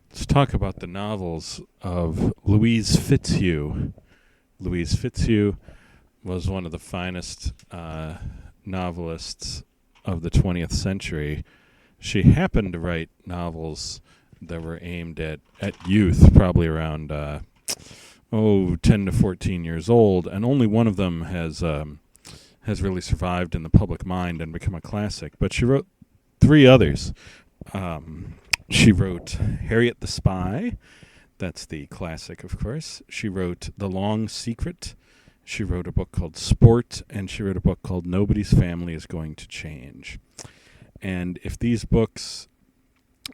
Let's talk about the novels of Louise Fitzhugh. Louise Fitzhugh was one of the finest novelists of the 20th century. She happened to write novels that were aimed at youth, probably around 10 to 14 years old, and only one of them has really survived in the public mind and become a classic. But she wrote three others. She wrote Harriet the Spy. That's the classic, of course. She wrote The Long Secret. She wrote a book called Sport, and she wrote a book called Nobody's Family is Going to Change. And if these books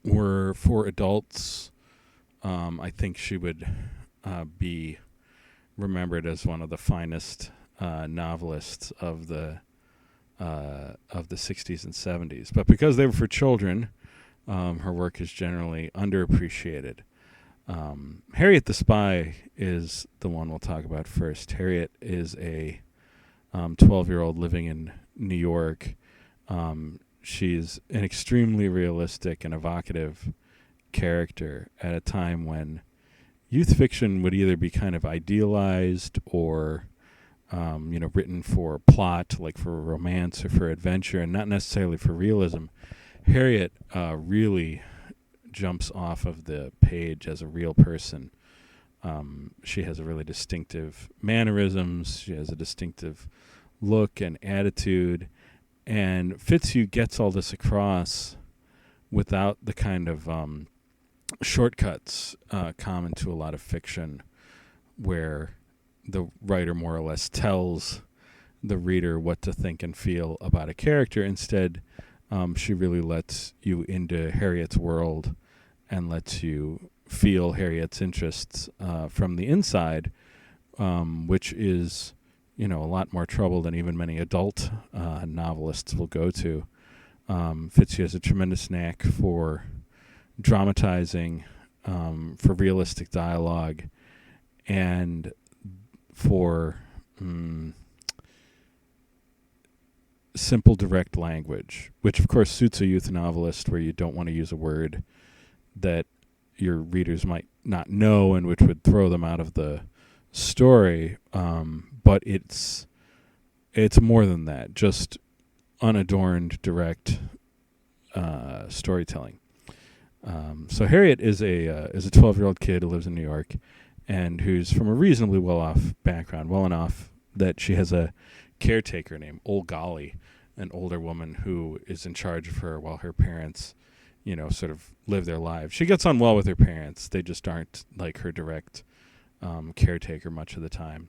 were for adults, I think she would be remembered as one of the finest novelists of the 60s and 70s. But because they were for children, her work is generally underappreciated. Harriet the Spy is the one we'll talk about first. Harriet is a 12-year-old living in New York. She's an extremely realistic and evocative character at a time when youth fiction would either be kind of idealized or written for plot, like for romance or for adventure, and not necessarily for realism. Harriet really jumps off of the page as a real person. She has a really distinctive mannerisms. She has a distinctive look and attitude. And Fitzhugh gets all this across without the kind of shortcuts common to a lot of fiction, where the writer more or less tells the reader what to think and feel about a character. Instead, she really lets you into Harriet's world and lets you feel Harriet's interests from the inside, which is, a lot more trouble than even many adult novelists will go to. Fitzhugh has a tremendous knack for dramatizing, for realistic dialogue, and for simple, direct language, which of course suits a youth novelist where you don't want to use a word that your readers might not know and which would throw them out of the story. But it's more than that, just unadorned, direct storytelling. So Harriet is a 12-year-old kid who lives in New York and who's from a reasonably well-off background, well enough that she has a caretaker named Old Golly, an older woman who is in charge of her while her parents, sort of live their lives. She gets on well with her parents. They just aren't like her direct caretaker much of the time.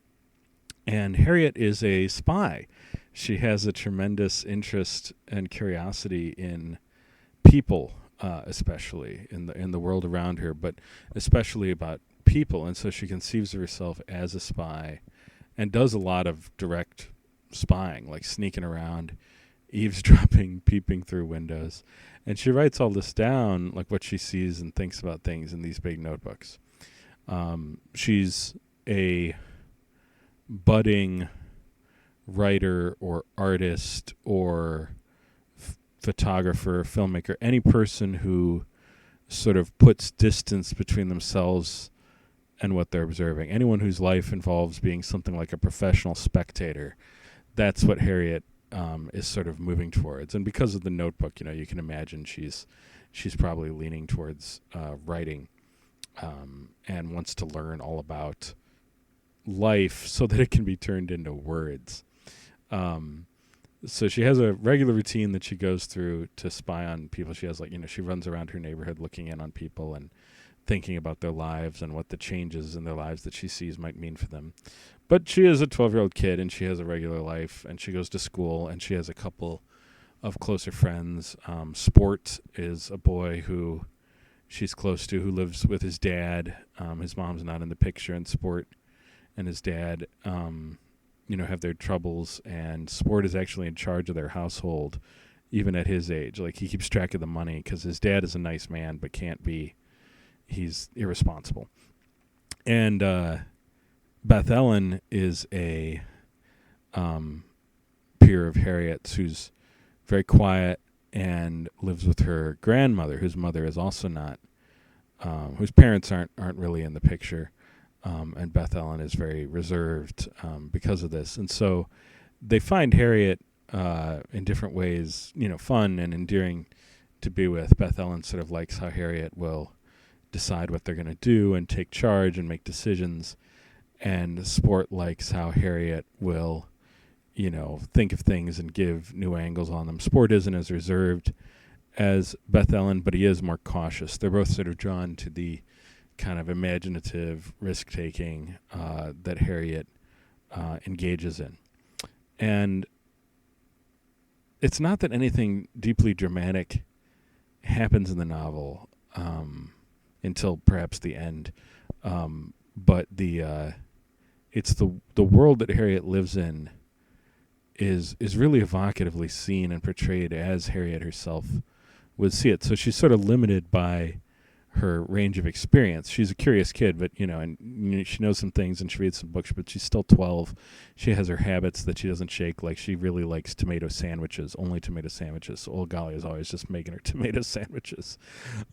And Harriet is a spy. She has a tremendous interest and curiosity in people, especially in the world around her, but especially about people. And so she conceives of herself as a spy and does a lot of direct spying, like sneaking around, eavesdropping, peeping through windows. And she writes all this down, like what she sees and thinks about things in these big notebooks. She's a budding writer or artist or photographer, filmmaker, any person who sort of puts distance between themselves and what they're observing. Anyone whose life involves being something like a professional spectator. That's what Harriet is sort of moving towards. And because of the notebook, you can imagine she's probably leaning towards writing and wants to learn all about life so that it can be turned into words. So she has a regular routine that she goes through to spy on people. She has she runs around her neighborhood looking in on people and thinking about their lives and what the changes in their lives that she sees might mean for them. But she is a 12-year-old kid, and she has a regular life, and she goes to school, and she has a couple of closer friends. Sport is a boy who she's close to, who lives with his dad. His mom's not in the picture, and Sport and his dad, have their troubles, and Sport is actually in charge of their household, even at his age. Like, he keeps track of the money because his dad is a nice man, but he's irresponsible. And Beth Ellen is a peer of Harriet's who's very quiet and lives with her grandmother, whose mother is also not whose parents aren't really in the picture, and Beth Ellen is very reserved because of this. And so they find Harriet in different ways, fun and endearing to be with. Beth Ellen sort of likes how Harriet will decide what they're going to do and take charge and make decisions. And Sport likes how Harriet will, think of things and give new angles on them. Sport isn't as reserved as Beth Ellen, but he is more cautious. They're both sort of drawn to the kind of imaginative risk-taking that Harriet engages in. And it's not that anything deeply dramatic happens in the novel until perhaps the end, but it's the world that Harriet lives in is really evocatively seen and portrayed as Harriet herself would see it. So she's sort of limited by her range of experience. She's a curious kid, but she knows some things and she reads some books, but she's still 12. She has her habits that she doesn't shake. Like, she really likes tomato sandwiches, only tomato sandwiches. So old Golly is always just making her tomato sandwiches.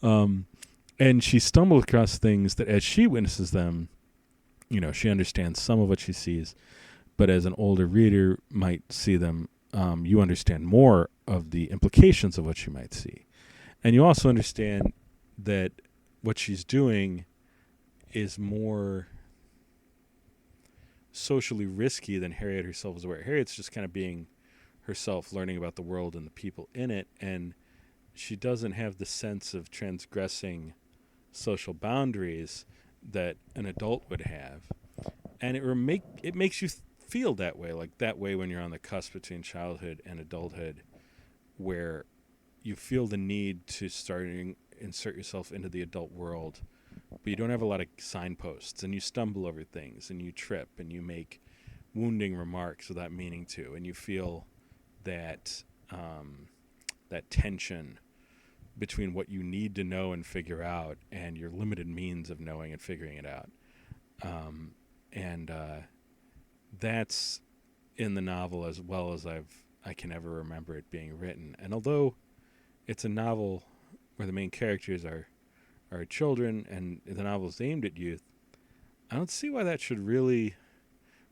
And she stumbles across things that, as she witnesses them, she understands some of what she sees, but as an older reader might see them, you understand more of the implications of what you might see. And you also understand that what she's doing is more socially risky than Harriet herself is aware. Harriet's just kind of being herself, learning about the world and the people in it, and she doesn't have the sense of transgressing social boundaries that an adult would have. And it makes you feel that way, like that way when you're on the cusp between childhood and adulthood, where you feel the need to insert yourself into the adult world, but you don't have a lot of signposts, and you stumble over things, and you trip, and you make wounding remarks without meaning to, and you feel that that tension between what you need to know and figure out and your limited means of knowing and figuring it out. And that's in the novel as well as I can ever remember it being written. And although it's a novel where the main characters are children and the novel is aimed at youth, I don't see why that should really...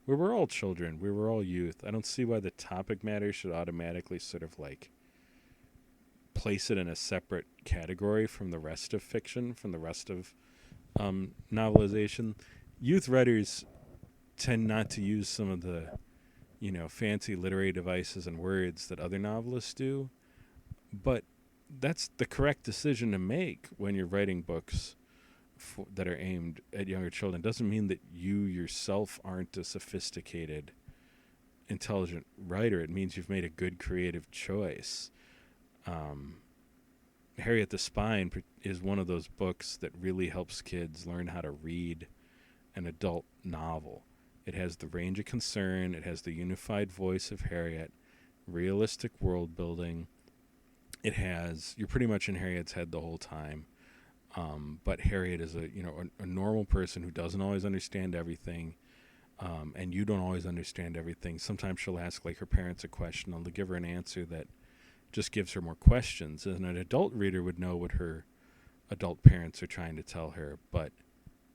We were all children. We were all youth. I don't see why the topic matter should automatically sort of like place it in a separate category from the rest of fiction, from the rest of novelization. Youth writers tend not to use some of the, fancy literary devices and words that other novelists do, but that's the correct decision to make when you're writing books that are aimed at younger children. It doesn't mean that you yourself aren't a sophisticated, intelligent writer. It means you've made a good creative choice. Harriet the Spy is one of those books that really helps kids learn how to read an adult novel. It has the range of concern. It has the unified voice of Harriet, realistic world building. It has, you're pretty much in Harriet's head the whole time. But Harriet is a normal person who doesn't always understand everything. And you don't always understand everything. Sometimes she'll ask like her parents a question, and they'll give her an answer that just gives her more questions. And an adult reader would know what her adult parents are trying to tell her, but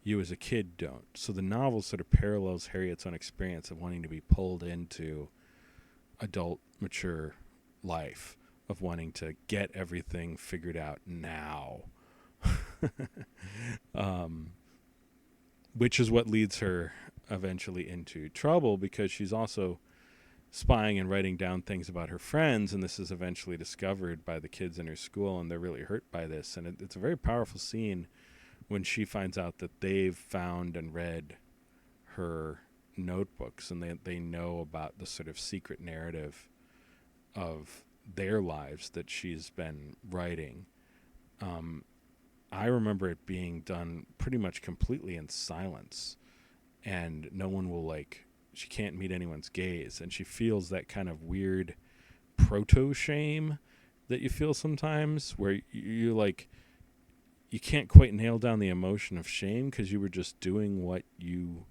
you as a kid don't. So the novel sort of parallels Harriet's own experience of wanting to be pulled into adult, mature life, of wanting to get everything figured out now. Which is what leads her eventually into trouble, because she's also spying and writing down things about her friends, and this is eventually discovered by the kids in her school, and they're really hurt by this. And it's a very powerful scene when she finds out that they've found and read her notebooks, and they know about the sort of secret narrative of their lives that she's been writing. I remember it being done pretty much completely in silence, and no one will she can't meet anyone's gaze, and she feels that kind of weird proto-shame that you feel sometimes, where you can't quite nail down the emotion of shame because you were just doing what you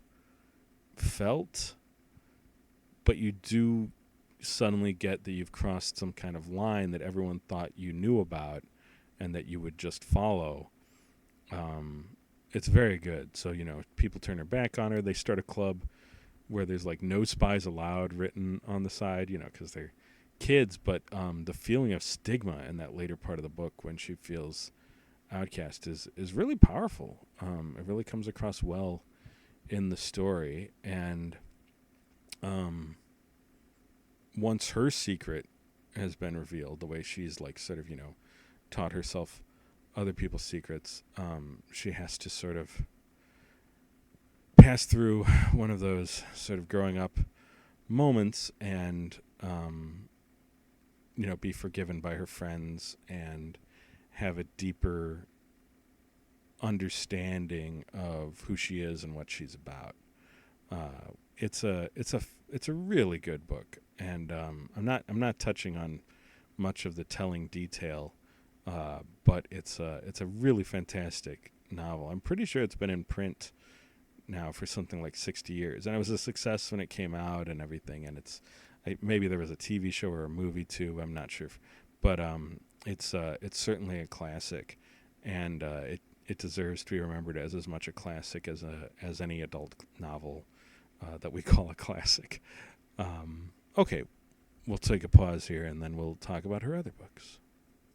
felt, but you do suddenly get that you've crossed some kind of line that everyone thought you knew about and that you would just follow. it's very good. So, people turn their back on her. They start a club where there's like no spies allowed written on the side, because they're kids. But the feeling of stigma in that later part of the book when she feels outcast is really powerful. It really comes across well in the story. And once her secret has been revealed, the way she's like sort of, taught herself other people's secrets, she has to sort of pass through one of those sort of growing up moments and, be forgiven by her friends and have a deeper understanding of who she is and what she's about. It's a really good book, and I'm not touching on much of the telling detail, but it's a really fantastic novel. I'm pretty sure it's been in print now for something like 60 years, and it was a success when it came out and everything. And maybe there was a TV show or a movie too. I'm not sure, but it's certainly a classic, and it deserves to be remembered as much a classic as any adult novel that we call a classic. Okay, we'll take a pause here, and then we'll talk about her other books.